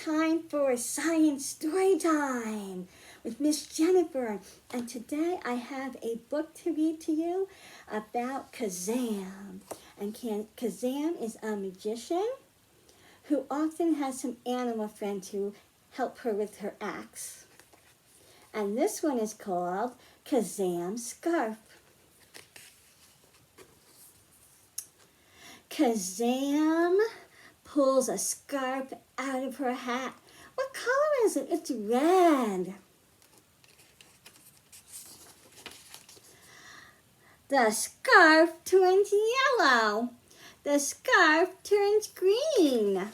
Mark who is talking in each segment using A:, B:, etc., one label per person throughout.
A: time for science story time with Miss Jennifer. And today I have a book to read to you about Kazam. And Kazam is a magician who often has some animal friends who help her with her acts. And this one is called Kazam's Scarf. Kazam pulls a scarf out of her hat. What color is it? It's red. The scarf turns yellow. The scarf turns green.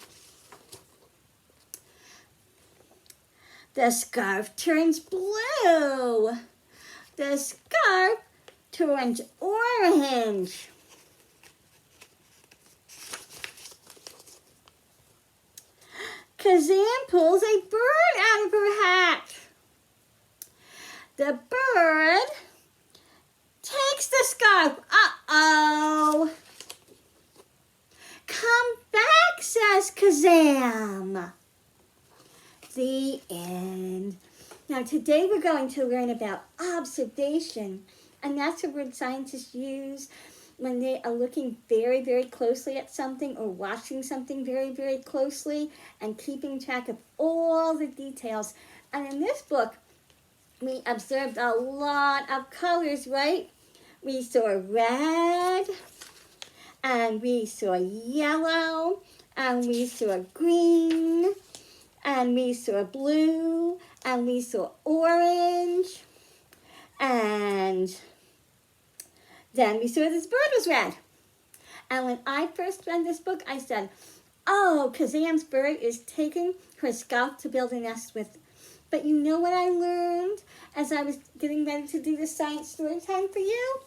A: The scarf turns blue. The scarf turns orange. Kazam pulls a bird out of her hat. The bird takes the scarf. Uh-oh. Come back, says Kazam. The end. Now today we're going to learn about observation, and that's a word scientists use when they are looking very, very closely at something or watching something very, very closely and keeping track of all the details. And in this book, we observed a lot of colors, right? We saw red, and we saw yellow, and we saw green, and we saw blue, and we saw orange, and then we saw this bird was red. And when I first read this book, I said, oh, Kazam's bird is taking her scarf to build a nest with. But you know what I learned as I was getting ready to do the science story time for you?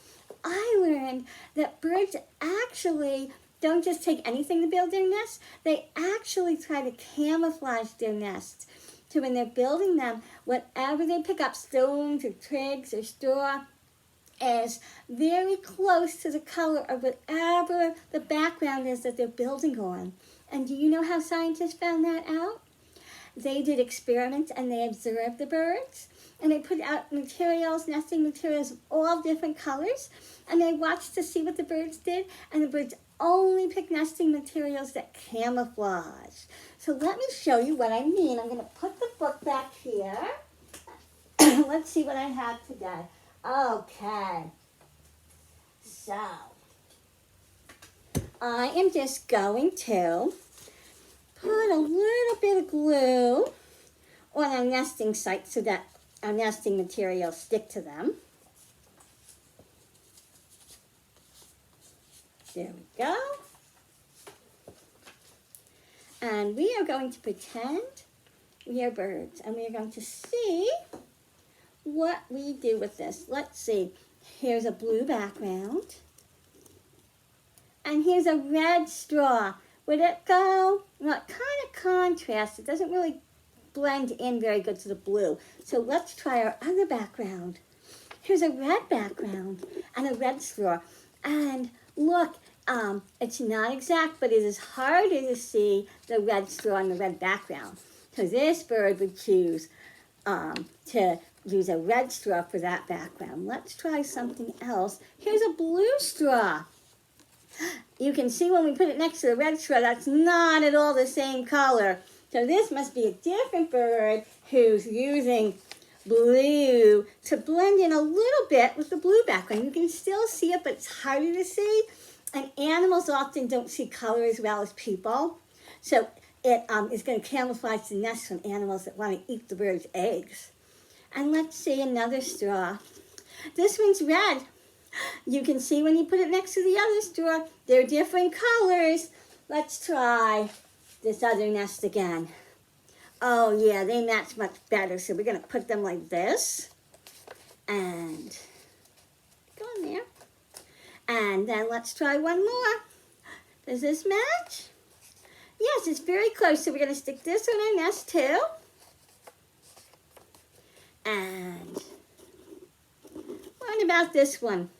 A: I learned that birds actually don't just take anything to build their nests. They actually try to camouflage their nests. So when they're building them, whatever they pick up, stones or twigs or straw, is very close to the color of whatever the background is that they're building on. And do you know how scientists found that out? They did experiments and they observed the birds, and they put out materials, nesting materials of all different colors, and they watched to see what the birds did, and the birds only picked nesting materials that camouflage. So let me show you what I mean. I'm going to put the book back here. Let's see what I have today. Okay, so I am just going to put a little bit of glue on our nesting site so that our nesting materials stick to them. There we go. And we are going to pretend we are birds, and we are going to see what we do with this. Let's see. Here's a blue background. And here's a red straw. Would it go? Well, it kind of contrasts. It doesn't really blend in very good to the blue. So let's try our other background. Here's a red background and a red straw. And look, it's not exact, but it is harder to see the red straw and the red background. So this bird would choose to use a red straw for that background. Let's try something else. Here's a blue straw. You can see when we put it next to the red straw, that's not at all the same color. So this must be a different bird who's using blue to blend in a little bit with the blue background. You can still see it, but it's harder to see. And animals often don't see color as well as people. So it is going to camouflage the nest from animals that want to eat the bird's eggs. And let's see another straw. This one's red. You can see when you put it next to the other straw, they're different colors. Let's try this other nest again. Oh yeah, they match much better. So we're going to put them like this. And go in there. And then let's try one more. Does this match? Yes, it's very close. So we're going to stick this on our nest too. And what about this one?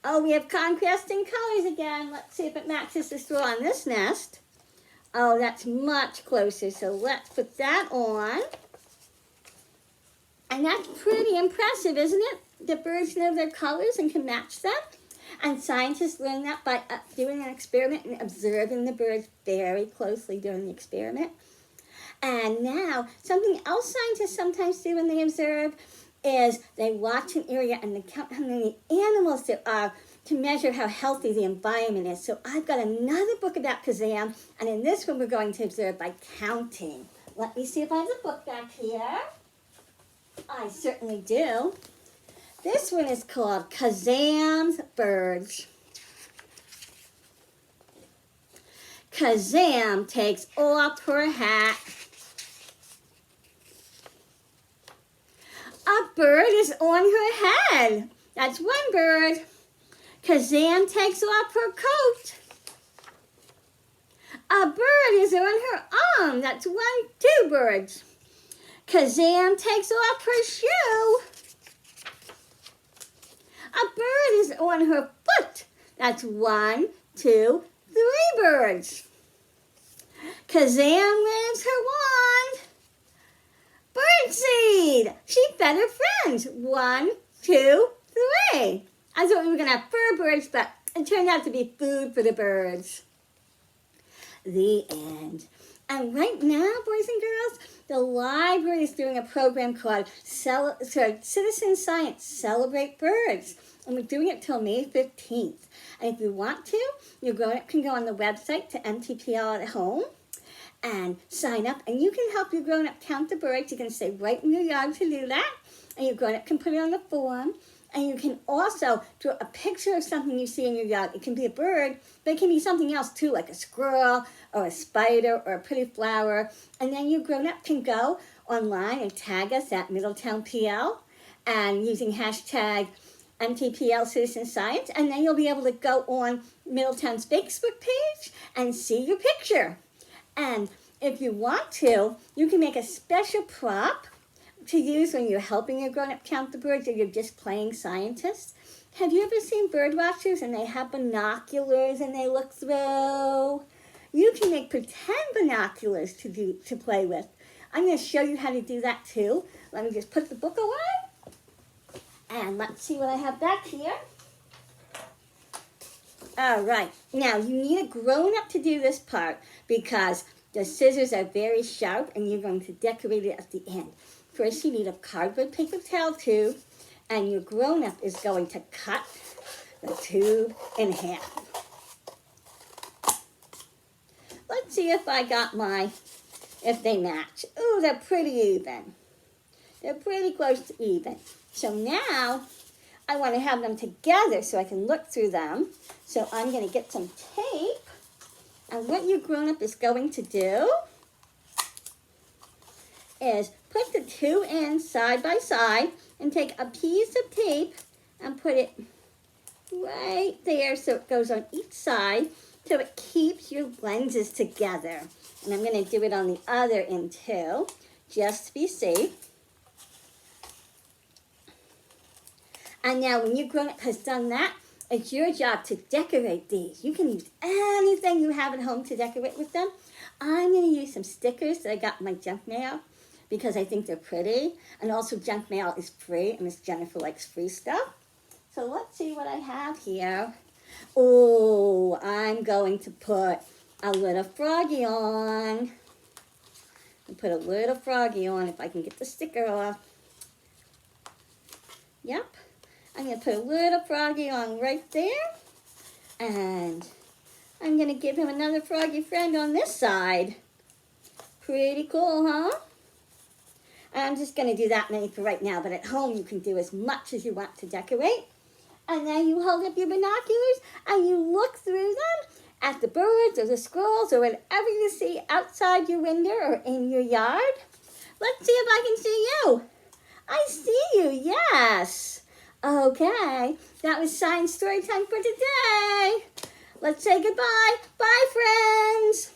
A: Oh, we have contrasting colors again. Let's see if it matches the straw on this nest. Oh, that's much closer. So let's put that on. And that's pretty impressive, isn't it? The birds know their colors and can match them. And scientists learn that by doing an experiment and observing the birds very closely during the experiment. And now, something else scientists sometimes do when they observe is they watch an area and they count how many animals there are to measure how healthy the environment is. So I've got another book about Kazam, and in this one we're going to observe by counting. Let me see if I have the book back here. I certainly do. This one is called Kazam's Birds. Kazam takes off her hat. A bird is on her head. That's one bird. Kazam takes off her coat. A bird is on her arm. That's two birds. Kazam takes off her shoe. A bird is on her foot. That's 1, 2, 3 birds. Kazam waves her wand. Birdseed. She fed her friends. 1, 2, 3. I thought we were going to have fur birds, but it turned out to be food for the birds. The end. And right now, boys and girls, the library is doing a program called Citizen Science, Celebrate Birds. And we're doing it till May 15th. And if you want to, your grown-up can go on the website to MTPL at home and sign up. And you can help your grown-up count the birds. You can stay right in your yard to do that. And your grown-up can put it on the form. And you can also draw a picture of something you see in your yard. It can be a bird, but it can be something else too, like a squirrel or a spider or a pretty flower. And then your grown-up can go online and tag us at Middletown PL and using hashtag MTPL Citizen Science. And then you'll be able to go on Middletown's Facebook page and see your picture. And if you want to, you can make a special prop to use when you're helping your grown-up count the birds or you're just playing scientist. Have you ever seen bird watchers and they have binoculars and they look through? You can make pretend binoculars to play with. I'm going to show you how to do that too. Let me just put the book away. And let's see what I have back here. All right. Now, you need a grown-up to do this part because the scissors are very sharp and you're going to decorate it at the end. First, you need a cardboard paper towel tube, and your grown-up is going to cut the tube in half. Let's see if I got if they match. Ooh, they're pretty even. They're pretty close to even. So now, I want to have them together so I can look through them. So I'm going to get some tape, and what your grown-up is going to do is put the two ends side by side and take a piece of tape and put it right there so it goes on each side so it keeps your lenses together. And I'm going to do it on the other end too, just to be safe. And now when your grown-up has done that, it's your job to decorate these. You can use anything you have at home to decorate with them. I'm going to use some stickers that I got in my junk mail because I think they're pretty. And also junk mail is free, and Miss Jennifer likes free stuff. So let's see what I have here. Oh, I'm going to put a little froggy on. I'll put a little froggy on if I can get the sticker off. Yep. I'm going to put a little froggy on right there. And I'm going to give him another froggy friend on this side. Pretty cool, huh? I'm just going to do that many for right now, but at home you can do as much as you want to decorate. And then you hold up your binoculars and you look through them at the birds or the squirrels or whatever you see outside your window or in your yard. Let's see if I can see you. I see you, yes. Okay, that was Science Storytime for today. Let's say goodbye. Bye, friends.